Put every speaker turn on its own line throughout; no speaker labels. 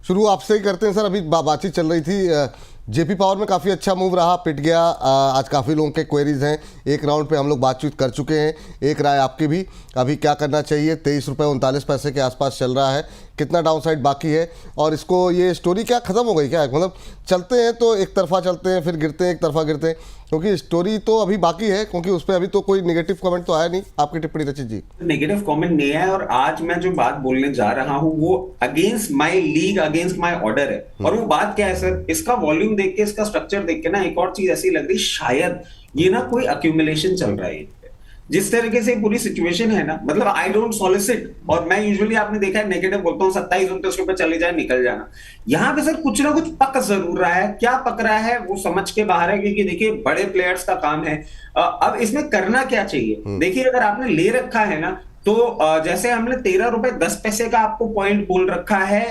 शुरू आपसे ही करते हैं सर। अभी बातचीत चल रही थी, जेपी पावर में काफ़ी अच्छा मूव रहा, पिट गया। आज काफ़ी लोगों के क्वेरीज हैं। एक राउंड पे हम लोग बातचीत कर चुके हैं, एक राय आपकी भी। अभी क्या करना चाहिए? 23 रुपये 39 पैसे के आसपास चल रहा है। कितना डाउन साइड बाकी है? और इसको ये स्टोरी क्या ख़त्म हो गई क्या? मतलब चलते हैं तो एक तरफा चलते हैं, फिर गिरते हैं, एक तरफा गिरते हैं, क्योंकि स्टोरी तो अभी बाकी है, क्योंकि उस पर अभी तो कोई नेगेटिव कमेंट तो आया नहीं। आपकी टिप्पणी रचित जी।
नेगेटिव कमेंट नहीं है, और आज मैं जो बात बोलने जा रहा हूं वो against my league, against my order है। और वो बात क्या है सर, इसका वॉल्यूम देख के, इसका स्ट्रक्चर देख के ना एक और चीज ऐसी लग रही, शायद ये ना कोई अक्यूमुलेशन चल रहा है। जिस तरीके से पूरी सिचुएशन है ना, मतलब आई डोंट सॉलिसिट, और मैं यूजुअली आपने देखा है नेगेटिव बोलता हूँ, 27-29 रुपए चले जाए निकल जाना। यहाँ पे सर कुछ ना कुछ पक जरूर रहा है। क्या पक रहा है वो समझ के बाहर है, क्योंकि देखिए बड़े प्लेयर्स का काम है। अब इसमें करना क्या चाहिए? देखिए अगर आपने ले रखा है ना, तो जैसे हमने 13 रुपए 10 पैसे का आपको पॉइंट बोल रखा है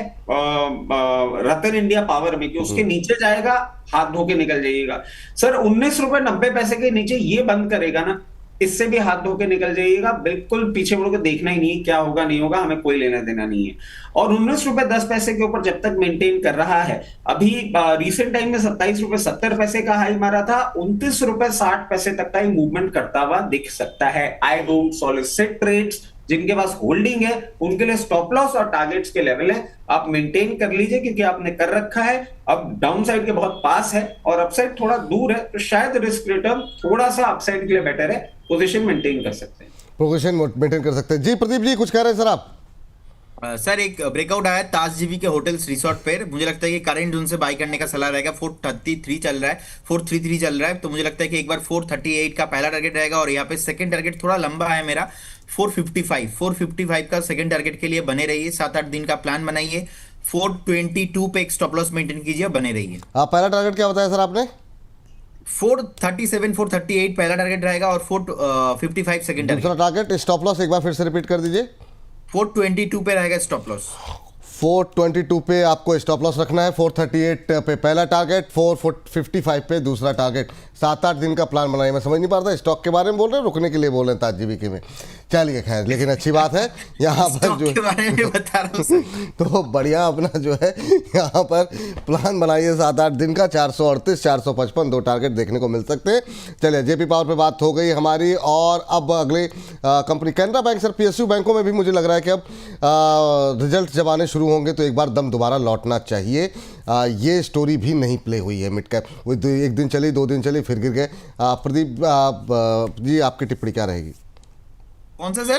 रतन इंडिया पावर में, कि उसके नीचे जाएगा हाथ धो के निकल जाइएगा। सर 19 रुपए 90 पैसे के नीचे ये बंद करेगा ना, इससे भी हाथ धो के निकल जाइएगा। बिल्कुल पीछे मुड़ के देखना ही नहीं क्या होगा नहीं होगा, हमें कोई लेना देना नहीं है। और 19 रुपए 10 पैसे के ऊपर जब तक मेंटेन कर रहा है, अभी रिसेंट टाइम में 27 रुपए 70 पैसे का हाई मारा था, 29 रुपए 60 पैसे तक का ही मूवमेंट करता हुआ दिख सकता है। I don't solicit trades. जिनके पास होल्डिंग है उनके लिए स्टॉप लॉस और टारगेट्स के लेवल है, आप मेंटेन कर लीजिए, क्योंकि आपने कर रखा है। अब डाउन साइड के बहुत पास है और अपसाइड थोड़ा दूर है, तो शायद रिस्क रिटर्न थोड़ा सा अपसाइड के लिए बेटर है। पोजीशन मेंटेन कर सकते हैं,
पोजीशन मेंटेन कर सकते हैं। जी प्रदीप जी, कुछ कह रहे हैं सर आप?
सर एक ब्रेकआउट आया ताज जीबी के होटल्स रिसोर्ट पे। मुझे लगता है कि करंट जोन से बाय करने का सलाह रहेगा। 433 चल रहा है, 433 चल रहा है, तो मुझे लगता है कि एक बार 438 का पहला टारगेट रहेगा। और यहाँ पे सेकंड टारगेट थोड़ा लंबा है मेरा, 455 का सेकंड टारगेट के लिए बने रहिए। 7-8 दिन का प्लान बनाइए। 422 पे एक स्टॉप लॉस मेंटेन कीजिए, बने रहिए।
पहला टारगेट क्या बताया सर आपने?
437 438 पहला टारगेट रहेगा और 455 सेकंड टारगेट।
दूसरा टारगेट स्टॉप लॉस एक बार फिर से रिपीट कर दीजिए।
422 पे रहेगा स्टॉप लॉस।
422 पे आपको स्टॉप लॉस रखना है। 438 पे पहला टारगेट, 455 पे दूसरा टारगेट। 7-8 दिन का प्लान बनाइए। मैं समझ नहीं पा रहा था स्टॉक के बारे में बोल रहे हैं, रुकने के लिए बोल रहे हैं ताज जीबी में। चलिए खैर, लेकिन अच्छी बात है यहाँ पर जो
के बारे में बता रहा हूँ
तो बढ़िया अपना जो है यहाँ पर प्लान बनाइए 7-8 दिन का। 438 455 दो टारगेट देखने को मिल सकते हैं। चलिए, जेपी पावर पे बात हो गई हमारी, और अब अगले company Canara bank. Sir PSU बैंकों में भी मुझे लग रहा है कि अब रिजल्ट जब आने शुरू होंगे तो एक बार दम दोबारा लौटना चाहिए। ये स्टोरी भी नहीं प्ले हुई है मिड कैप। वो एक दिन चली, 2 दिन चली, फिर गिर गए। प्रदीप जी, आपकी टिप्पणी क्या रहेगी?
कौन सा सर?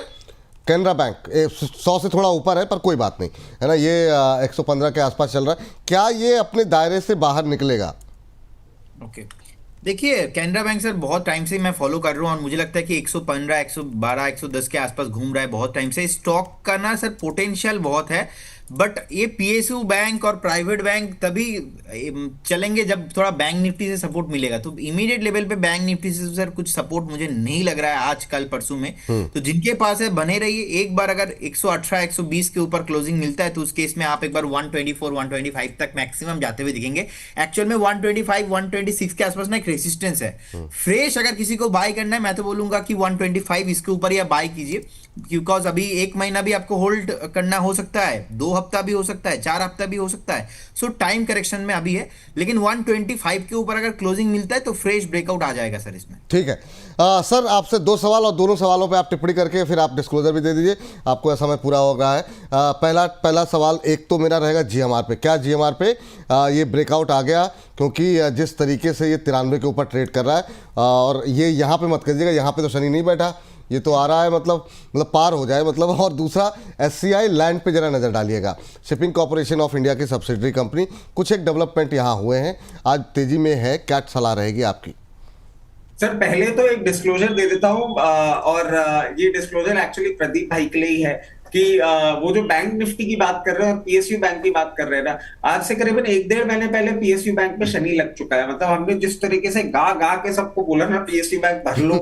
कैनरा बैंक 100 से थोड़ा ऊपर है, पर कोई बात नहीं है ना। ये 115 के आसपास चल रहा है। क्या ये अपने दायरे से बाहर निकलेगा?
ओके, देखिए कैनरा बैंक सर बहुत टाइम से मैं फॉलो कर रहा हूँ, और मुझे लगता है कि 115 112 110 के आसपास घूम रहा है बहुत टाइम से। स्टॉक का ना सर पोटेंशियल बहुत है, बट ये पीएसयू बैंक और प्राइवेट बैंक तभी चलेंगे जब थोड़ा बैंक निफ्टी से सपोर्ट मिलेगा। तो इमीडिएट लेवल पे बैंक निफ्टी से सर कुछ सपोर्ट मुझे नहीं लग रहा है आज कल परसों में। तो जिनके पास है बने रहिए। एक बार अगर 118 120 के ऊपर क्लोजिंग मिलता है तो उस केस में आप एक बार 124 125 तक मैक्सिमम जाते हुए दिखेंगे। एक्चुअल में 125 126 के आसपास ना एक रेसिस्टेंस है। फ्रेश अगर किसी को बाय करना है, मैं तो बोलूंगा कि 125 इसके ऊपर या बाय कीजिए, बिकॉज अभी 1 महीना भी आपको होल्ड करना हो सकता है, 2 हफ्ता भी हो सकता है, 4 हफ्ता भी हो सकता है। सो टाइम करेक्शन में अभी है, लेकिन 125 के ऊपर अगर क्लोजिंग मिलता है तो फ्रेश ब्रेकआउट आ जाएगा सर इसमें।
ठीक है। सर आपसे 2 सवाल, और दोनों सवालों पे आप टिप्पणी करके फिर आप डिस्क्लोजर भी दे दीजिए। आपको समय पूरा हो गया है। पहला सवाल एक तो मेरा रहेगा जीएमआर पे। क्या जीएमआर पे ये ब्रेकआउट आ गया? क्योंकि जिस तरीके से ये 93 के ऊपर ट्रेड कर रहा है, और ये यहाँ पे मत करिएगा, यहाँ पे तो शनि नहीं बैठा, ये तो आ रहा है, मतलब पार हो जाए मतलब। और दूसरा, एससीआई लैंड पे जरा नज़र डालिएगा। शिपिंग कॉर्पोरेशन ऑफ इंडिया की सब्सिडरी कंपनी, कुछ एक डेवलपमेंट यहाँ हुए हैं, आज तेजी में है, क्या सलाह रहेगी आपकी?
सर पहले तो एक डिस्क्लोजर दे देता हूं, और ये डिस्क्लोजर एक्चुअली प्रदीप भाई के लिए ही है कि वो जो बैंक निफ्टी की बात कर रहे हैं और पीएसयू बैंक की बात कर रहे हैं ना, आज से करीबन 1-1.5 महीने पहले पीएसयू बैंक में शनि लग चुका है। मतलब हमने जिस तरीके से गा गा के सबको बोला ना पीएसयू बैंक भर लो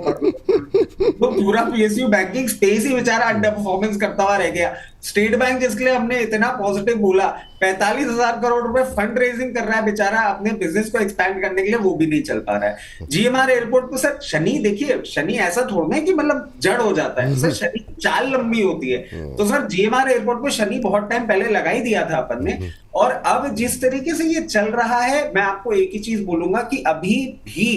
तो पूरा पीएसयू बैंकिंग स्पेस ही बेचारा अंडर परफॉर्मेंस करता हुआ रह गया। स्टेट बैंक जिसके लिए हमने इतना पॉजिटिव बोला, 45,000 करोड़ रुपए फंड रेजिंग कर रहा है बेचारा अपने बिजनेस को एक्सपैंड करने के लिए, वो भी नहीं चल पा रहा है। जीएमआर एयरपोर्ट पे सर शनि, देखिए शनि ऐसा थोड़ा है कि मतलब जड़ हो जाता है सर, शनि की चाल लंबी होती है। तो सर जीएमआर एयरपोर्ट पे शनि बहुत टाइम पहले लगा ही दिया था अपन ने, और अब जिस तरीके से ये चल रहा है, मैं आपको एक ही चीज बोलूंगा कि अभी भी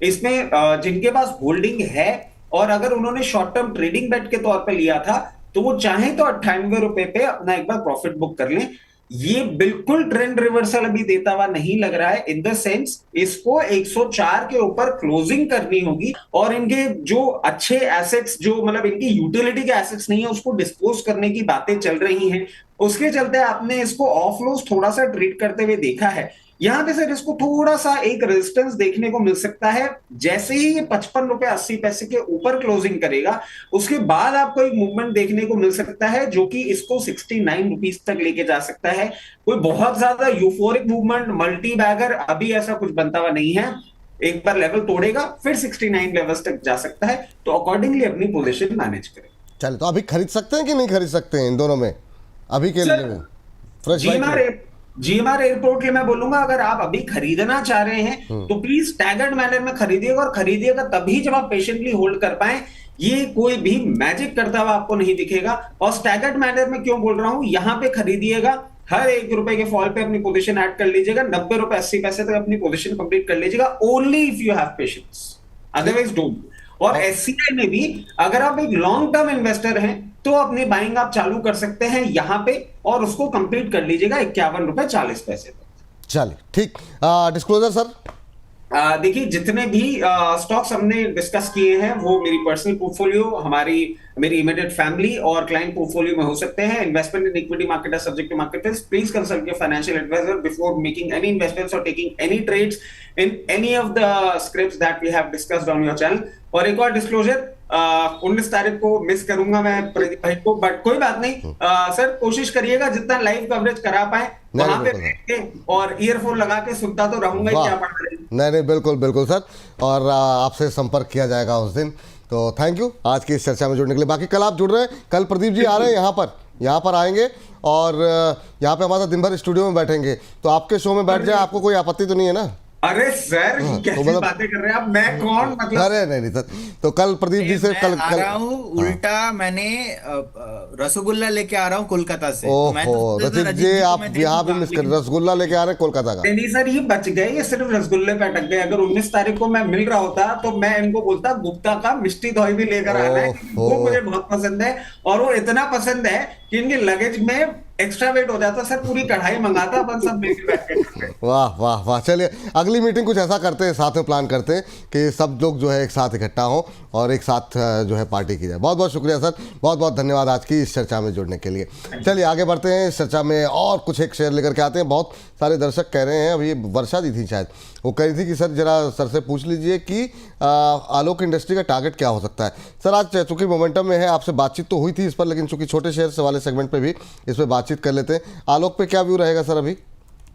इसमें जिनके पास होल्डिंग है और अगर उन्होंने शॉर्ट टर्म ट्रेडिंग बेट के तौर पे लिया था, तो वो चाहे तो 98 रुपए पे अपना एक बार प्रॉफिट बुक कर लें। ये बिल्कुल ट्रेंड रिवर्सल अभी देता हुआ नहीं लग रहा है, इन द सेंस इसको 104 के ऊपर क्लोजिंग करनी होगी, और इनके जो अच्छे एसेट्स, जो मतलब इनकी यूटिलिटी के एसेट्स नहीं है, उसको डिस्पोज करने की बातें चल रही हैं। उसके चलते आपने इसको ऑफ लॉस थोड़ा सा ट्रीट करते हुए देखा है। यहां पे सर इसको थोड़ा सा एक रेजिस्टेंस देखने को मिल सकता है, जैसे ही ये 55 रुपए 80 पैसे के ऊपर क्लोजिंग करेगा, उसके बाद आपको एक मूवमेंट देखने को मिल सकता है जो कि इसको 69 रुपीज तक लेके जा सकता है। कोई बहुत ज्यादा यूफोरिक मूवमेंट, मल्टी बैगर अभी ऐसा कुछ बनता हुआ नहीं है। एक बार लेवल तोड़ेगा फिर 69 लेवल्स तक जा सकता है, तो अकॉर्डिंगली अपनी पोजीशन मैनेज करें।
चलिए, तो अभी खरीद सकते हैं कि नहीं खरीद सकते हैं इन दोनों में अभी के लिए? फ्रेश
जीएमआर एयरपोर्ट के लिए मैं बोलूंगा, अगर आप अभी खरीदना चाह रहे हैं तो प्लीज स्टैगर्ड मैनर में खरीदिएगा, और खरीदिएगा तभी जब आप पेशेंटली होल्ड कर पाए। ये कोई भी मैजिक करता हुआ आपको नहीं दिखेगा। और स्टैगर्ड मैनर में क्यों बोल रहा हूं, यहां पे खरीदिएगा, हर 1 रुपए के फॉल पे अपनी पोजीशन ऐड कर लीजिएगा, 90 रुपए 80 पैसे तक अपनी पोजीशन कंप्लीट कर लीजिएगा, only if you have patience, otherwise don't. और एससीआई में भी अगर आप एक लॉन्ग टर्म इन्वेस्टर हैं तो अपनी बाइंग आप चालू कर सकते हैं यहां पे, और उसको कंप्लीट कर लीजिएगा 51 रुपए 40 पैसे तक।
चलिए ठीक। Disclosure sir?
देखिए, जितने भी स्टॉक्स हमने डिस्कस किए हैं वो मेरी पर्सनल पोर्टफोलियो, मेरी इमीडिएट फैमिली और क्लाइंट पोर्टफोलियो में हो सकते हैं। Investment in equity market are subject to market risk. Please consult your financial advisor before making any investments और taking any trades in any of the scripts that we have discussed on your channel. और एक और disclosure, 19 तारीख को miss करूंगा मैं प्रदीप भाई को, बट कोई बात नहीं। सर कोशिश करिएगा जितना लाइव कवरेज करा पाए वहां पे बैठ के, और ईयरफोन लगा के सुनता तो रहूंगा ही, क्या पढ़ रहे हैं।
नहीं, बिल्कुल बिल्कुल सर, और आपसे संपर्क किया जाएगा उस दिन। तो थैंक यू आज की इस चर्चा में जुड़ने के लिए। बाकी कल आप जुड़ रहे हैं, कल प्रदीप जी आ रहे हैं यहाँ पर आएंगे, और यहाँ पे हमारा दिन भर स्टूडियो में बैठेंगे, तो आपके शो में बैठ जाए, आपको कोई आपत्ति तो नहीं है ना?
अरे सर कैसी
मतलब
बातें कर रहे हैं आप, मैं कौन, मतलब।
अरे नहीं सर, तो कल प्रदीप जी से कल
आ रहा हूँ उल्टा, मैंने रसगुल्ला लेके आ रहा हूँ कोलकाता से। तो मैं
ओहो,
तो
रचित जी आप यहाँ भी मिस कर, रसगुल्ला लेके आ रहे हैं कोलकाता का।
नहीं सर, ये बच गए, ये सिर्फ रसगुल्ले पे अटक गए। अगर 19 तारीख को मैं मिल रहा होता तो मैं इनको बोलता गुप्ता का मिष्टी दही भी लेकर आना है, वो मुझे बहुत पसंद है, और वो इतना पसंद है कि इनके लगेज में एक्स्ट्रा वेट हो जाता सर, पूरी कढ़ाई मंगाता अपन सब मिलकर बैठ के।
वाह वाह वाह। चलिए अगली मीटिंग कुछ ऐसा करते हैं, साथ में प्लान करते हैं कि सब लोग जो है एक साथ इकट्ठा हो और एक साथ जो है पार्टी की जाए। बहुत बहुत शुक्रिया सर, बहुत बहुत धन्यवाद आज की इस चर्चा में जुड़ने के लिए। चलिए आगे बढ़ते हैं इस चर्चा में, और कुछ एक शेयर लेकर के आते हैं। बहुत सारे दर्शक कह रहे हैं, अभी वर्षा दी थी शायद, वो कह रही थी कि सर जरा सर से पूछ लीजिए कि आलोक इंडस्ट्री का टारगेट क्या हो सकता है। सर आज चूंकि मोमेंटम में है, आपसे बातचीत तो हुई थी इस पर, लेकिन चूंकि छोटे शेयर वाले सेगमेंट पे भी इस पर बातचीत कर लेते हैं। आलोक पे क्या व्यू रहेगा सर अभी?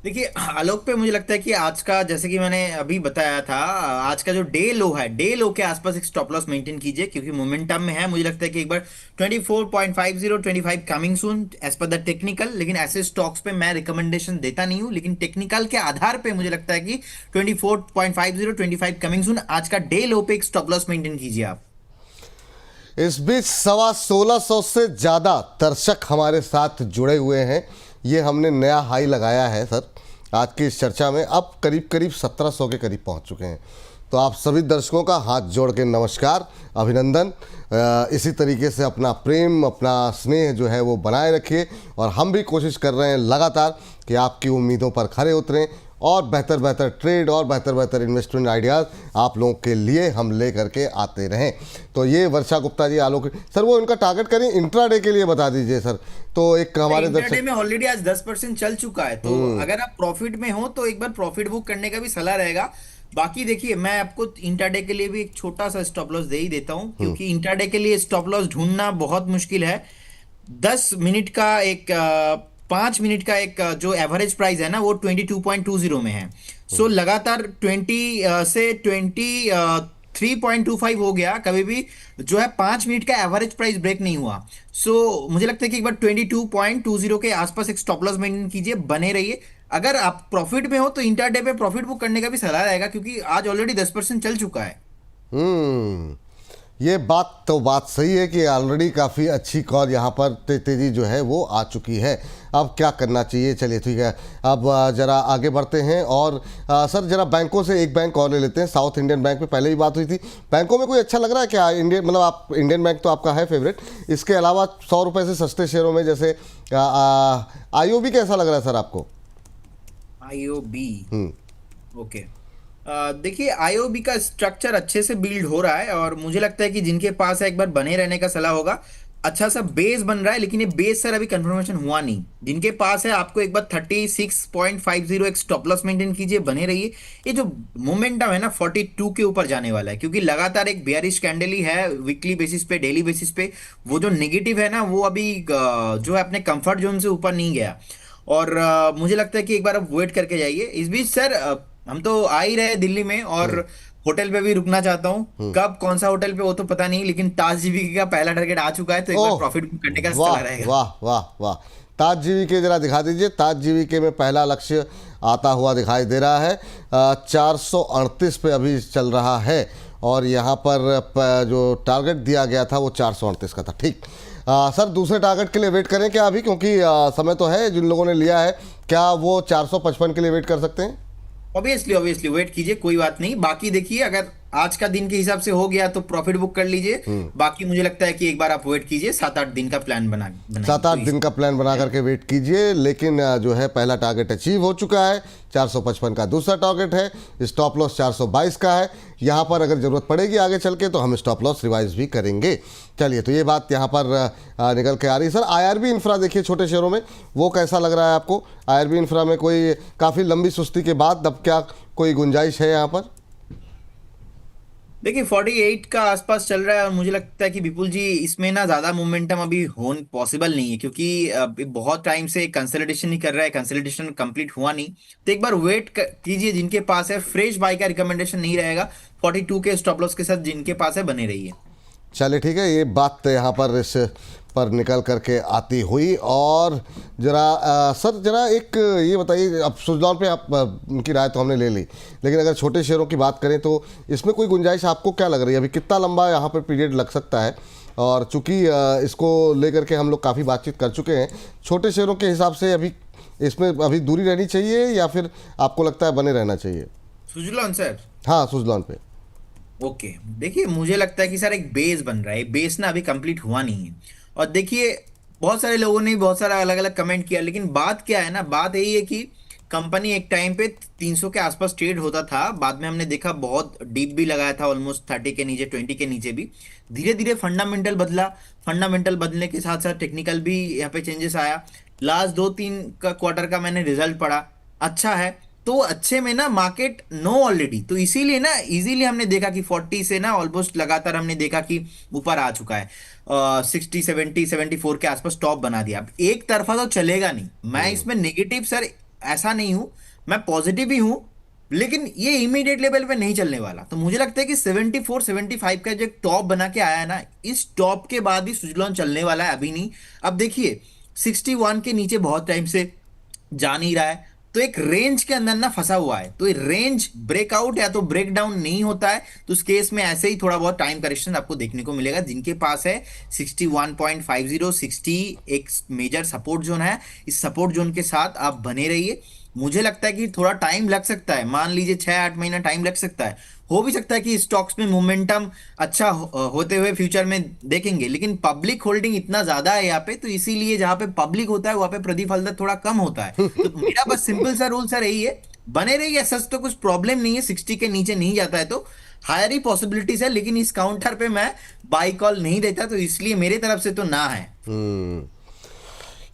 देखिए, आलोक पे मुझे लगता है कि आज का, जैसे कि मैंने अभी बताया था, आज का जो डे लो है, डे लो के आसपास एक स्टॉप लॉस मेंटेन कीजिए, क्योंकि मोमेंटम में है। मुझे लगता है कि एक बार 24.50 25 coming soon as per the technical, लेकिन ऐसे स्टॉक्स पे मैं रिकमेंडेशन देता नहीं हूं, लेकिन टेक्निकल के आधार पे मुझे लगता है कि 24.50 25 कमिंग सून, आज का डे लो पे एक स्टॉप लॉस मेंटेन कीजिए आप।
इस बीच 1650 से ज़्यादा दर्शक हमारे साथ जुड़े हुए हैं, ये हमने नया हाई लगाया है सर आज की इस चर्चा में। अब करीब करीब 1700 के करीब पहुंच चुके हैं। तो आप सभी दर्शकों का हाथ जोड़ के नमस्कार, अभिनंदन। इसी तरीके से अपना प्रेम, अपना स्नेह जो है वो बनाए रखिए, और हम भी कोशिश कर रहे हैं लगातार कि आपकी उम्मीदों पर खरे उतरें, और बेहतर बेहतर ट्रेड और बेहतर बेहतर इन्वेस्टमेंट आइडियाज़ आप लोगों के लिए हम ले करके आते रहें। तो ये वर्षा गुप्ता जी, आलोक सर, वो इनका टारगेट करें इंट्राडे के लिए बता दीजिए सर। तो एक हमारे
इंट्राडे में ऑलरेडी आज 10% चल चुका है, तो अगर आप प्रॉफिट में हो तो एक बार प्रॉफिट बुक करने का भी सलाह रहेगा। बाकी देखिए, मैं आपको इंट्राडे के लिए भी एक छोटा सा स्टॉप लॉस दे ही देता हूं, क्योंकि इंट्राडे के लिए स्टॉप लॉस ढूंढना बहुत मुश्किल है। 10 मिनट का एक 5 मिनट का एक जो एवरेज प्राइस है ना, वो 22.20 में है। सो लगातार 20 से 3.25 हो गया, कभी भी जो है 5 मिनट का एवरेज प्राइस ब्रेक नहीं हुआ। सो मुझे लगता है कि एक बार 22.20 के आसपास एक स्टॉप लॉस मेंटेन कीजिए, बने रहिए। अगर आप प्रॉफिट में हो तो इंटरडे पे प्रॉफिट बुक करने का भी सलाह रहेगा, क्योंकि आज ऑलरेडी 10% चल चुका है।
हम्म, ये बात सही है कि ऑलरेडी काफ़ी अच्छी कॉल यहाँ पर तेज़ी जो है वो आ चुकी है। अब क्या करना चाहिए, चलिए ठीक है। अब ज़रा आगे बढ़ते हैं और सर ज़रा बैंकों से एक बैंक और ले लेते हैं। साउथ इंडियन बैंक पे पहले ही बात हुई थी, बैंकों में कोई अच्छा लग रहा है क्या? इंडियन मतलब आप इंडियन बैंक तो आपका है फेवरेट, इसके अलावा 100 रुपये से सस्ते शेयरों में जैसे IOB कैसा लग रहा है सर आपको?
IOB, okay. देखिए आईओबी का स्ट्रक्चर अच्छे से बिल्ड हो रहा है, और मुझे लगता है कि जिनके पास है एक बार बने रहने का सलाह होगा। अच्छा सा बेस बन रहा है, लेकिन ये बेस सर अभी कंफर्मेशन हुआ नहीं। जिनके पास है आपको एक बार 36.50 एक स्टॉप लॉस मेंटेन कीजिए, बने रहिए। ये जो मोमेंटम है ना 42 के ऊपर जाने वाला है, क्योंकि लगातार एक बेयरिश कैंडल ही है वीकली बेसिस पे, डेली बेसिस पे। वो जो नेगेटिव है ना वो अभी जो है अपने कंफर्ट जोन से ऊपर नहीं गया। और मुझे लगता है कि एक बार आप वेट करके जाइए। इस बीच सर हम तो आ ही रहे दिल्ली में, और होटल पे भी रुकना चाहता हूँ। कब कौन सा होटल पे वो तो पता नहीं, लेकिन ताज जीबीके का पहला टारगेट आ चुका है, तो एक बार
ओह,
प्रॉफिट बुक करने का
वाह
सलाह रहेगा।
वाह वाह वाह। ताज जीवीके जरा दिखा दीजिए। ताज जीवीके में पहला लक्ष्य आता हुआ दिखाई दे रहा है, 438 पे अभी चल रहा है, और यहाँ पर जो टारगेट दिया गया था वो 438 का था। ठीक, सर दूसरे टारगेट के लिए वेट करें क्या अभी, क्योंकि समय तो है जिन लोगों ने लिया है, क्या वो 455 के लिए वेट कर सकते हैं?
ऑब्वियसली वेट कीजिए, कोई बात नहीं। बाकी देखिए अगर आज का दिन के हिसाब से हो गया तो प्रॉफिट बुक कर लीजिए। बाकी मुझे लगता है कि एक बार आप वेट कीजिए, 7-8 दिन का प्लान बनाइए।
7-8 दिन का प्लान बना करके वेट कीजिए। लेकिन जो है पहला टारगेट अचीव हो चुका है, 455 का दूसरा टारगेट है, स्टॉप लॉस 422 का है। यहाँ पर अगर ज़रूरत पड़ेगी आगे चल के तो हम स्टॉप लॉस रिवाइज भी करेंगे। चलिए, तो ये बात यहाँ पर निकल के आ रही है। सर IRB इंफ्रा देखिए छोटे शेयरों में, वो कैसा लग रहा है आपको? IRB इंफ्रा में कोई काफ़ी लंबी सुस्ती के बाद अब क्या कोई गुंजाइश है यहाँ पर?
देखिए 48 का आसपास चल रहा है, और मुझे लगता है कि विपुल जी इसमें ना ज्यादा मोमेंटम अभी हो पॉसिबल नहीं है, क्योंकि बहुत टाइम से कंसोलिडेशन ही कर रहा है, कंसोलिडेशन कंप्लीट हुआ नहीं। तो एक बार वेट कीजिए, जिनके पास है फ्रेश बाय का रिकमेंडेशन नहीं रहेगा। 42 के स्टॉप लॉस के साथ जिनके पास है बने रहिए।
चलिए ठीक है, ये बात यहाँ पर इस पर निकल करके आती हुई। और जरा सर जरा एक ये बताइए, अब सुजलॉन पे आप उनकी राय तो हमने ले ली, लेकिन अगर छोटे शेयरों की बात करें तो इसमें कोई गुंजाइश आपको क्या लग रही है? अभी कितना लंबा यहाँ पर पीरियड लग सकता है? और चूंकि इसको लेकर के हम लोग काफ़ी बातचीत कर चुके हैं, छोटे शेयरों के हिसाब से अभी इसमें अभी दूरी रहनी चाहिए या फिर आपको लगता है बने रहना चाहिए?
सुजलॉन सर,
हाँ, सुजलॉन पे।
ओके। देखिए मुझे लगता है कि सर एक बेस बन रहा है, बेस ना अभी कंप्लीट हुआ नहीं है। और देखिए बहुत सारे लोगों ने बहुत सारा अलग अलग कमेंट किया, लेकिन बात क्या है ना, बात यही है कि कंपनी एक टाइम पे 300 के आसपास ट्रेड होता था, बाद में हमने देखा बहुत डीप भी लगाया था, ऑलमोस्ट 30 के नीचे, 20 के नीचे भी। धीरे धीरे फंडामेंटल बदला, फंडामेंटल बदलने के साथ साथ टेक्निकल भी यहाँ पे चेंजेस आया। लास्ट 2-3 का क्वार्टर का मैंने रिजल्ट पढ़ा, अच्छा है। तो अच्छे में ना मार्केट नो ऑलरेडी, तो इसीलिए ना इजीली हमने देखा कि 40 से ना ऑलमोस्ट लगातार हमने देखा कि ऊपर आ चुका है। 60, 70, 74 के आसपास टॉप बना दिया। अब एक तरफा तो चलेगा नहीं, मैं इसमें नेगेटिव सर ऐसा नहीं हूं, मैं पॉजिटिव ही हूं, लेकिन ये इमीडिएट लेवल पे नहीं चलने वाला। तो मुझे लगता है कि 74, 75 का जो टॉप बना के आया है ना, इस टॉप के बाद ही सुजलॉन चलने वाला है, अभी नहीं। अब देखिए 61 के नीचे बहुत टाइम से जा नहीं रहा है, तो एक रेंज के अंदर ना फंसा हुआ है। तो ये रेंज ब्रेकआउट या तो ब्रेक डाउन नहीं होता है, तो उस केस में ऐसे ही थोड़ा बहुत टाइम करेक्शन आपको देखने को मिलेगा। जिनके पास है 61.50, 60 एक मेजर सपोर्ट जोन है, इस सपोर्ट जोन के साथ आप बने रहिए। मुझे लगता है कि थोड़ा टाइम लग सकता है, मान लीजिए 6-8 महीना टाइम लग सकता है। हो भी सकता है कि स्टॉक्स में मोमेंटम अच्छा होते हुए फ्यूचर में देखेंगे, लेकिन पब्लिक होल्डिंग इतना ज्यादा है यहाँ पे, तो इसीलिए जहां पे पब्लिक होता है वहां पे प्रतिफलता थोड़ा कम होता है। तो मेरा बस सिंपल सा रूल सर यही है, बने रहिए। सच तो कुछ प्रॉब्लम नहीं है, 60 के नीचे नहीं जाता है तो हायर ही पॉसिबिलिटीज है, लेकिन इस काउंटर पे मैं बाई कॉल नहीं देता, तो इसलिए मेरे तरफ से तो ना है।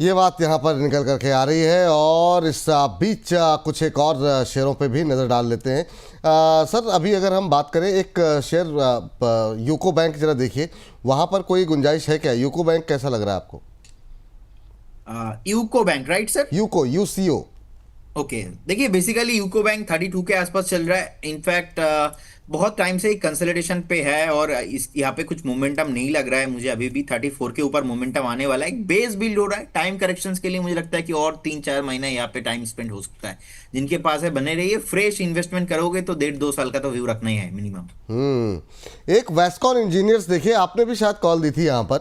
ये बात यहाँ पर निकल करके आ रही है। और इस बीच कुछ एक और शेयरों पे भी नज़र डाल लेते हैं। सर अभी अगर हम बात करें एक शेयर यूको बैंक, जरा देखिए वहाँ पर कोई गुंजाइश है क्या? यूको बैंक कैसा लग रहा है आपको?
UCO bank, right sir?
UCO, UCO।
Okay, देखिए बेसिकली यूको बैंक 32 के आसपास चल रहा है। इनफैक्ट बहुत टाइम से कंसोलिडेशन पे है और इस यहाँ पे कुछ मोमेंटम नहीं लग रहा है मुझे अभी भी। 34 के ऊपर मोमेंटम आने वाला है, एक बेस बिल्ड हो रहा है। टाइम करेक्शंस के लिए मुझे लगता है कि और 3-4 महीना यहाँ पे टाइम स्पेंड हो सकता है। जिनके पास है बने रहिए, फ्रेश इन्वेस्टमेंट करोगे तो 1.5-2 साल का तो व्यू रखना ही है मिनिमम।
एक वेस्कॉन इंजीनियर्स देखिए, आपने भी शायद कॉल दी थी यहाँ पर,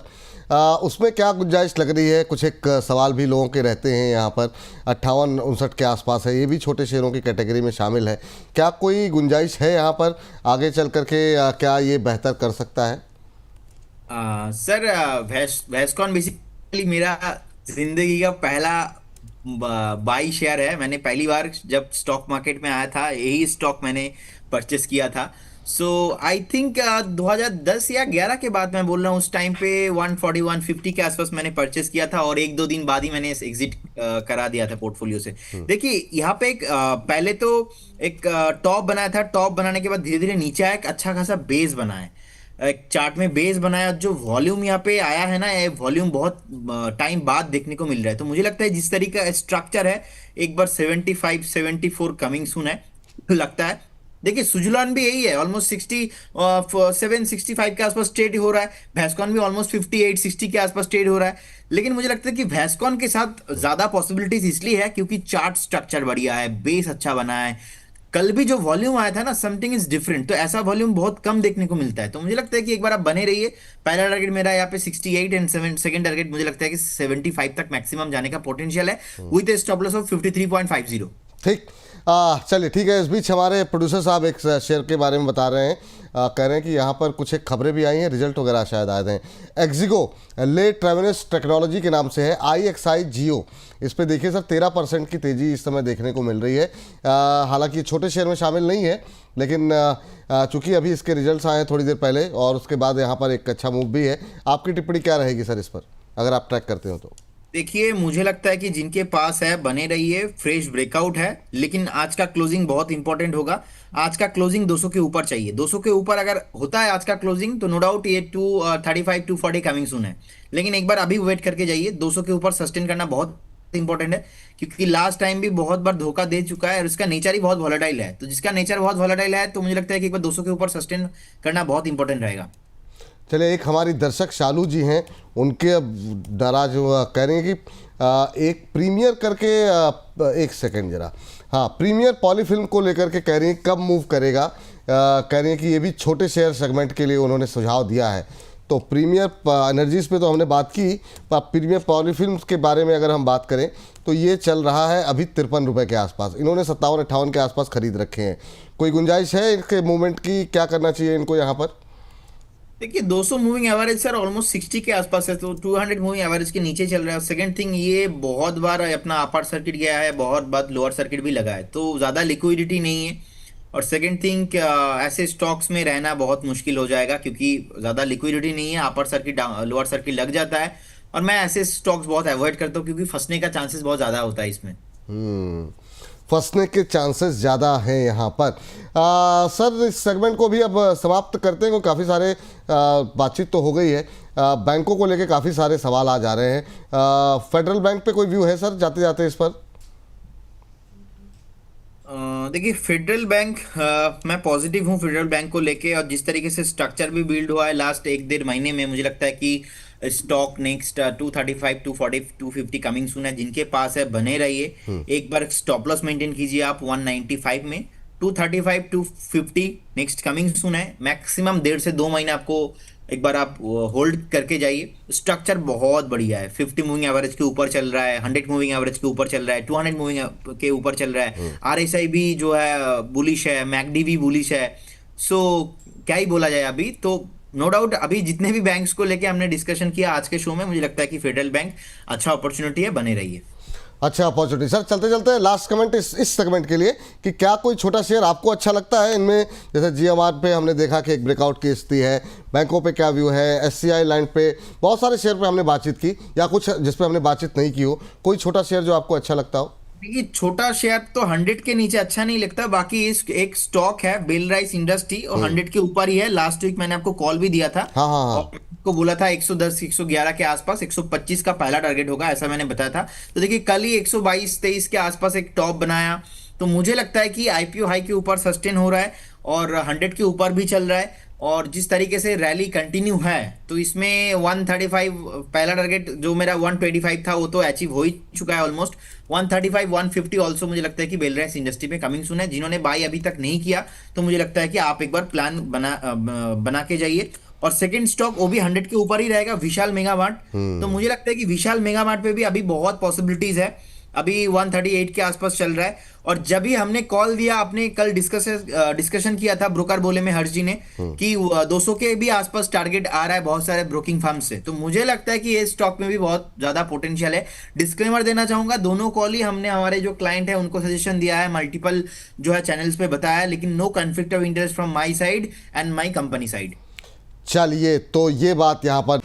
उसमें क्या गुंजाइश लग रही है? कुछ एक सवाल भी लोगों के रहते हैं यहाँ पर, 58-59 के आसपास है, ये भी छोटे शेयरों की कैटेगरी में शामिल है। क्या कोई गुंजाइश है यहाँ पर आगे चल करके, क्या ये बेहतर कर सकता है?
सर, वेस्कॉन बेसिकली मेरा जिंदगी का पहला बाई शेयर है। मैंने पहली बार जब स्टॉक मार्केट में आया था यही स्टॉक मैंने परचेस किया था। सो आई थिंक 2010 या 11 के बाद मैं बोल रहा हूँ, उस टाइम पे 140-150 के आसपास मैंने परचेस किया था और 1-2 दिन बाद ही मैंने एग्जिट करा दिया था पोर्टफोलियो से। देखिए यहाँ पे एक पहले तो एक टॉप बनाया था, टॉप बनाने के बाद धीरे धीरे नीचे आया, एक अच्छा खासा बेस बना है, एक चार्ट में बेस बनाया। जो वॉल्यूम यहाँ पे आया है ना, ये वॉल्यूम बहुत टाइम बाद देखने को मिल रहा है। तो मुझे लगता है जिस तरीके का स्ट्रक्चर है, एक बार 75-74 कमिंग सून है लगता है। देखिए सुजुलॉन भी यही है, ऑलमोस्ट 67-65 के आसपास ट्रेड हो रहा है। वैस्कॉन भी ऑलमोस्ट 58-60 के आसपास ट्रेड हो रहा है। लेकिन मुझे लगता है कि वैस्कॉन के साथ ज्यादा पॉसिबिलिटीज इसलिए है क्योंकि चार्ट स्ट्रक्चर बढ़िया है, बेस अच्छा बना है। कल भी जो वॉल्यूम आया था ना, समथिंग इज डिफरेंट, तो ऐसा वॉल्यूम बहुत कम देखने को मिलता है। तो मुझे लगता है कि एक बार आप बने रहिए। पहला टारगेट मेरा यहाँ पे 68 एंड सेकंड टारगेट मुझे लगता है कि 75 तक मैक्सिमम जाने का पोटेंशियल है, with A stop loss of 53.50।
ठीक, चलिए ठीक है। इस बीच हमारे प्रोड्यूसर साहब एक शेयर के बारे में बता रहे हैं, कह रहे हैं कि यहाँ पर कुछ एक खबरें भी आई हैं, रिजल्ट वगैरह शायद आए थे। एक्जिगो ले ट्रेवनेस टेक्नोलॉजी के नाम से है, IXI जियो। इस पे देखिए सर 13% की तेज़ी इस समय देखने को मिल रही है। हालांकि छोटे शेयर में शामिल नहीं है, लेकिन चूंकि अभी इसके रिजल्ट्स आए हैं थोड़ी देर पहले और उसके बाद यहाँ पर एक अच्छा मूव भी है। आपकी टिप्पणी क्या रहेगी सर इस पर, अगर आप ट्रैक करते हो तो?
देखिए मुझे लगता है कि जिनके पास है बने रहिए, फ्रेश ब्रेकआउट है। लेकिन आज का क्लोजिंग बहुत इंपॉर्टेंट होगा। आज का क्लोजिंग 200 के ऊपर चाहिए। 200 के ऊपर अगर होता है आज का क्लोजिंग तो नो डाउट ये 235-240 कमिंग सून है। लेकिन एक बार अभी वेट करके जाइए, 200 के ऊपर सस्टेन करना बहुत इंपॉर्टेंट है, क्योंकि लास्ट टाइम भी बहुत बार धोखा दे चुका है और इसका नेचर ही बहुत वॉलेटाइल है। तो जिसका नेचर बहुत वॉलेटाइल है तो मुझे लगता है कि एक बार 200 के ऊपर सस्टेन करना बहुत इंपॉर्टेंट रहेगा।
चलिए, एक हमारी दर्शक शालू जी हैं, उनके अब नाराज कह रहे हैं कि एक प्रीमियर करके, एक सेकंड जरा, हाँ, प्रीमियर पॉलीफिल्म को लेकर के कह रही हैं कब मूव करेगा। कह रही हैं कि ये भी छोटे शेयर सेगमेंट के लिए उन्होंने सुझाव दिया है। तो प्रीमियर एनर्जीज पे तो हमने बात की, पर प्रीमियर पॉलीफिल्म के बारे में अगर हम बात करें तो ये चल रहा है अभी 53 रुपये के आसपास। इन्होंने 57-58 के आसपास खरीद रखे हैं। कोई गुंजाइश है इनके मूवमेंट की? क्या करना चाहिए इनको यहाँ पर?
देखिए 200 मूविंग एवरेज सर ऑलमोस्ट 60 के आसपास है, तो 200 मूविंग एवरेज के नीचे चल रहा है। सेकंड थिंग, ये बहुत बार अपना अपर सर्किट गया है, बहुत बार लोअर सर्किट भी लगा है, तो ज़्यादा लिक्विडिटी नहीं है। और सेकंड थिंग, ऐसे स्टॉक्स में रहना बहुत मुश्किल हो जाएगा क्योंकि ज़्यादा लिक्विडिटी नहीं है, अपर सर्किट लोअर सर्किट लग जाता है। और मैं ऐसे स्टॉक्स बहुत अवॉइड करता हूँ क्योंकि फंसने का चांसेस बहुत ज़्यादा होता है इसमें।
फंसने के चांसेस ज़्यादा हैं यहाँ पर। सर, इस सेगमेंट को भी अब समाप्त करते हैं, काफ़ी सारे बातचीत तो हो गई है। बैंकों को लेके काफ़ी सारे सवाल आ जा रहे हैं। फेडरल बैंक पे कोई व्यू है सर जाते जाते इस पर?
देखिए फेडरल बैंक, मैं पॉजिटिव हूँ फेडरल बैंक को लेके। और जिस तरीके से स्ट्रक्चर भी बिल्ड हुआ है लास्ट 1-1.5 महीने में, मुझे लगता है कि स्टॉक नेक्स्ट 235, 240, 250 कमिंग सून है। जिनके पास है बने रहिए। एक बार स्टॉप लॉस मेंटेन कीजिए आप 195 में। 235, 250 नेक्स्ट कमिंग सून है। मैक्सिमम 1.5 से 2 महीने आपको एक बार आप होल्ड करके जाइए। स्ट्रक्चर बहुत बढ़िया है, 50 मूविंग एवरेज के ऊपर चल रहा है, 100 मूविंग एवरेज के ऊपर चल रहा है, 200 मूविंग के ऊपर चल रहा है। RSI भी जो है बुलिश है, मैकडी भी बुलिश है। सो क्या ही बोला जाए अभी तो। नो डाउट अभी जितने भी बैंक्स को लेके हमने डिस्कशन किया आज के शो में, मुझे लगता है कि फेडरल बैंक अच्छा अपॉर्चुनिटी है, बने रहिए।
अच्छा अपॉर्चुनिटी। सर चलते चलते लास्ट कमेंट इस सेगमेंट के लिए कि क्या कोई छोटा शेयर आपको अच्छा लगता है इनमें? जैसे GMR पे हमने देखा कि एक ब्रेकआउट की स्थिति है, बैंकों पे क्या व्यू है, SCI लाइन पे, बहुत सारे शेयर पे हमने बातचीत की, या कुछ जिस पे हमने बातचीत नहीं की हो, कोई छोटा शेयर जो आपको अच्छा लगता हो?
देखिए छोटा शेयर तो 100 के नीचे अच्छा नहीं लगता। बाकी इस एक स्टॉक है बेल राइस इंडस्ट्री और 100 के ऊपर ही है। लास्ट वीक मैंने आपको कॉल भी दिया था।
हाँ हाँ हाँ।
और को बोला था 110 111 के आसपास, 125 का पहला टारगेट होगा ऐसा मैंने बताया था। तो देखिए कल ही 122 23 के आसपास एक टॉप बनाया, तो मुझे लगता है कि आईपीओ हाई के ऊपर सस्टेन हो रहा है और 100 के ऊपर भी चल रहा है। और जिस तरीके से रैली कंटिन्यू है तो इसमें 135 पहला टारगेट जो मेरा 125 था वो तो अचीव हो ही चुका है ऑलमोस्ट। 135 150 ऑल्सो मुझे लगता है कि बेलरेस इंडस्ट्री में कमिंग सुन है। जिन्होंने बाई अभी तक नहीं किया तो मुझे लगता है कि आप एक बार प्लान बना के जाइए। और सेकंड स्टॉक वो भी 100 के ऊपर ही रहेगा, विशाल मेगा मार्ट। तो मुझे लगता है कि विशाल मेगा मार्ट पे भी अभी बहुत पॉसिबिलिटीज है, अभी 138 के आसपास चल रहा है। और जब ही हमने कॉल दिया, आपने कल डिस्कशन किया था ब्रोकर बोले में हर्ष जी ने कि 200 के भी आसपास टारगेट आ रहा है बहुत सारे ब्रोकिंग फर्म से, तो मुझे लगता है कि ये स्टॉक में भी बहुत ज्यादा पोटेंशियल है। डिस्क्लेमर देना चाहूंगा, दोनों कॉल ही हमने हमारे जो क्लाइंट है उनको सजेशन दिया है, मल्टीपल जो है चैनल्स पे बताया है, लेकिन no conflict of interest from my side and my company side.
चलिए, तो ये बात यहाँ पर